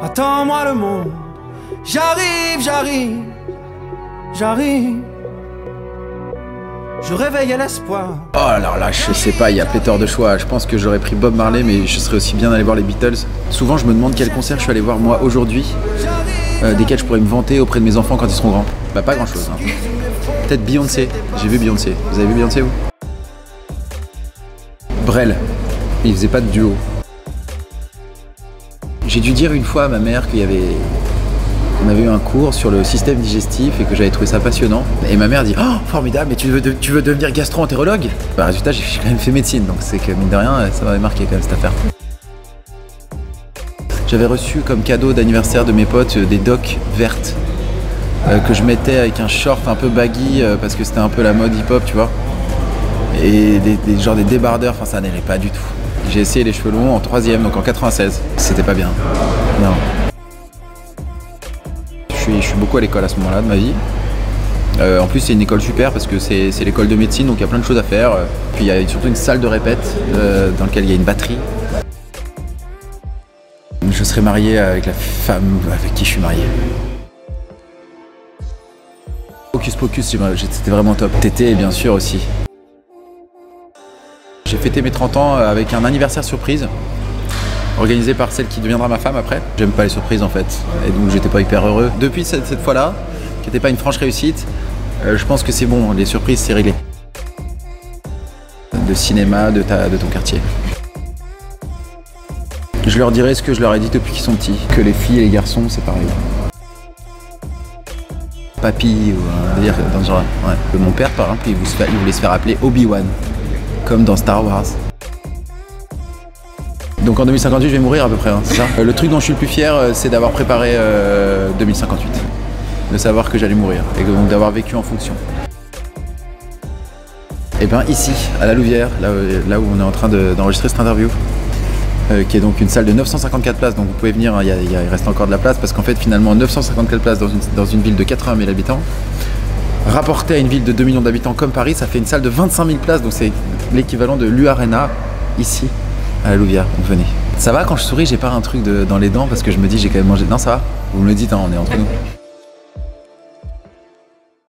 Attends-moi le monde, j'arrive, j'arrive, j'arrive. Je réveille l'espoir. Oh alors là, je sais pas, il y a pléthore de choix. Je pense que j'aurais pris Bob Marley, mais je serais aussi bien allé voir les Beatles. Souvent, je me demande quel concert je suis allé voir moi aujourd'hui, desquels je pourrais me vanter auprès de mes enfants quand ils seront grands. Bah pas grand chose. Hein. Peut-être Beyoncé. J'ai vu Beyoncé. Vous avez vu Beyoncé vous? Brel. Il faisait pas de duo. J'ai dû dire une fois à ma mère qu'on avait eu un cours sur le système digestif et que j'avais trouvé ça passionnant. Et ma mère dit « Oh, formidable, mais tu veux devenir gastro-entérologue ?» Bah résultat, j'ai quand même fait médecine, donc c'est que mine de rien, ça m'avait marqué quand même cette affaire. J'avais reçu comme cadeau d'anniversaire de mes potes des docks vertes que je mettais avec un short un peu baggy parce que c'était un peu la mode hip-hop, tu vois. Et genre des débardeurs, enfin ça n'allait pas du tout. J'ai essayé les cheveux longs en 3e, donc en 96. C'était pas bien. Non. Je suis beaucoup à l'école à ce moment-là de ma vie. En plus, c'est une école super parce que c'est l'école de médecine, donc il y a plein de choses à faire. Puis il y a surtout une salle de répète dans laquelle il y a une batterie. Je serais marié avec la femme avec qui je suis marié. Hocus Pocus, c'était vraiment top. Tété, bien sûr, aussi. J'ai fêté mes 30 ans avec un anniversaire surprise organisé par celle qui deviendra ma femme après. J'aime pas les surprises en fait, et donc j'étais pas hyper heureux. Depuis cette fois-là, qui n'était pas une franche réussite, je pense que c'est bon, les surprises c'est réglé. De cinéma, de ton quartier. Je leur dirai ce que je leur ai dit depuis qu'ils sont petits, que les filles et les garçons c'est pareil. Papy ou dire dans ce genre. Ouais. Mon père par exemple, il voulait se faire appeler Obi-Wan, comme dans Star Wars. Donc en 2058 je vais mourir à peu près, hein, c'est ça. Le truc dont je suis le plus fier c'est d'avoir préparé 2058. De savoir que j'allais mourir et donc d'avoir vécu en fonction. Et bien ici, à la Louvière, là où on est en train d'enregistrer cette interview, qui est donc une salle de 954 places, donc vous pouvez venir, hein, il reste encore de la place parce qu'en fait finalement 954 places dans une ville de 80 000 habitants, rapporté à une ville de 2 millions d'habitants comme Paris, ça fait une salle de 25 000 places, donc c'est l'équivalent de l'U-Arena ici. À la Louvière, donc venez. Ça va quand je souris, j'ai pas un truc dans les dents parce que je me dis j'ai quand même mangé. Non, ça va? Vous me le dites, hein, on est entre nous.